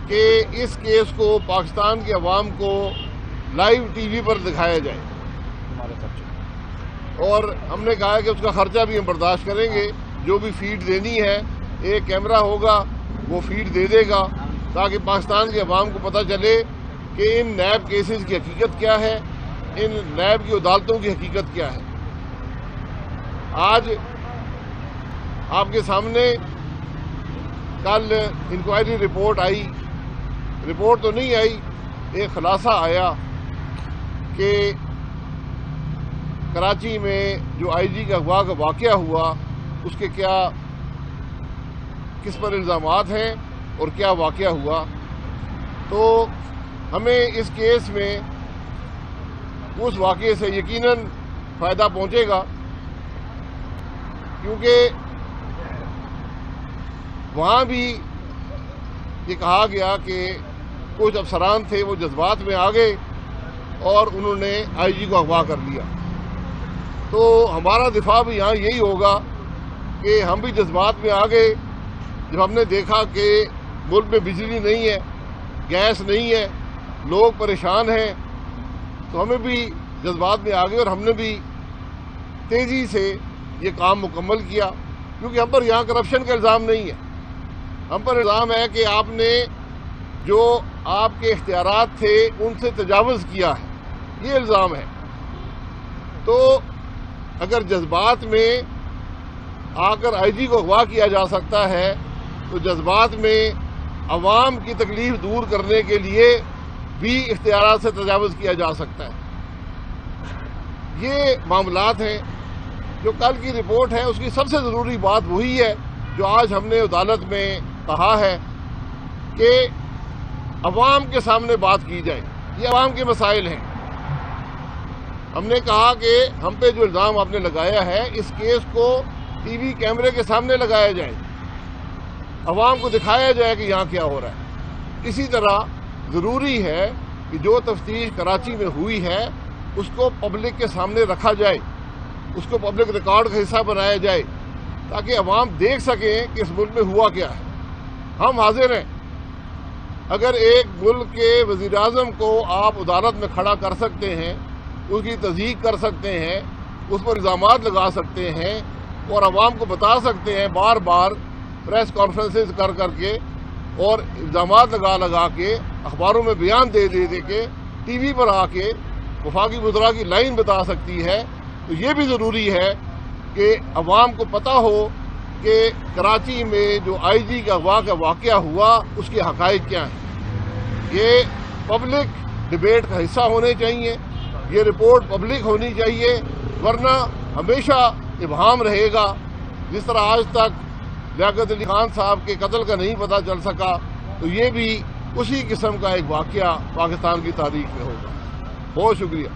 کہ اس کیس کو پاکستان کے عوام کو لائیو ٹی وی پر دکھایا جائے، اور ہم نے کہا کہ اس کا خرچہ بھی ہم برداشت کریں گے، جو بھی فیڈ دینی ہے ایک کیمرہ ہوگا وہ فیڈ دے دے گا تاکہ پاکستان کے عوام کو پتہ چلے کہ ان نیب کیسز کی حقیقت کیا ہے، ان نیب کی عدالتوں کی حقیقت کیا ہے۔ آج آپ کے سامنے کل انکوائری رپورٹ آئی، رپورٹ تو نہیں آئی، ایک خلاصہ آیا کہ کراچی میں جو آئی جی کا اغوا کا واقعہ ہوا اس کے کس پر الزامات ہیں اور کیا واقعہ ہوا۔ تو ہمیں اس کیس میں اس واقعے سے یقیناً فائدہ پہنچے گا، کیونکہ وہاں بھی یہ کہا گیا کہ کچھ افسران تھے وہ جذبات میں آ گئے اور انہوں نے آئی جی کو اغوا کر لیا۔ تو ہمارا دفاع بھی یہاں یہی ہوگا کہ ہم بھی جذبات میں آ گئے جب ہم نے دیکھا کہ ملک میں بجلی نہیں ہے، گیس نہیں ہے، لوگ پریشان ہیں، تو ہمیں بھی جذبات میں آ گئے اور ہم نے بھی تیزی سے یہ کام مکمل کیا، کیونکہ ہم پر یہاں کرپشن کا الزام نہیں ہے، ہم پر الزام ہے کہ آپ نے جو آپ کے اختیارات تھے ان سے تجاوز کیا ہے، یہ الزام ہے۔ تو اگر جذبات میں آ کر آئی جی کو اغوا کیا جا سکتا ہے تو جذبات میں عوام کی تکلیف دور کرنے کے لیے بھی اختیارات سے تجاوز کیا جا سکتا ہے۔ یہ معاملات ہیں۔ جو کل کی رپورٹ ہے اس کی سب سے ضروری بات وہی ہے جو آج ہم نے عدالت میں کہا ہے کہ عوام کے سامنے بات کی جائے، یہ عوام کے مسائل ہیں۔ ہم نے کہا کہ ہم پہ جو الزام آپ نے لگایا ہے اس کیس کو ٹی وی کیمرے کے سامنے لگایا جائے، عوام کو دکھایا جائے کہ یہاں کیا ہو رہا ہے۔ اسی طرح ضروری ہے کہ جو تفتیش کراچی میں ہوئی ہے اس کو پبلک کے سامنے رکھا جائے، اس کو پبلک ریکارڈ کا حصہ بنایا جائے تاکہ عوام دیکھ سکیں کہ اس ملک میں ہوا کیا ہے۔ ہم حاضر ہیں، اگر ایک ملک کے وزیر اعظم کو آپ عدالت میں کھڑا کر سکتے ہیں، اس کی تصدیق کر سکتے ہیں، اس پر الزامات لگا سکتے ہیں اور عوام کو بتا سکتے ہیں بار بار پریس کانفرنسز کر کے اور الزامات لگا کے اخباروں میں بیان دے کے ٹی وی پر آ کے وفاقی وزراء کی لائن بتا سکتی ہے، تو یہ بھی ضروری ہے کہ عوام کو پتہ ہو کہ کراچی میں جو آئی جی کا اغوا کا واقعہ ہوا اس کے حقائق کیا ہیں۔ یہ پبلک ڈبیٹ کا حصہ ہونے چاہیے، یہ رپورٹ پبلک ہونی چاہیے، ورنہ ہمیشہ ابہام رہے گا۔ جس طرح آج تک لیاقت علی خان صاحب کے قتل کا نہیں پتہ چل سکا، تو یہ بھی اسی قسم کا ایک واقعہ پاکستان کی تاریخ میں ہوگا۔ بہت شکریہ۔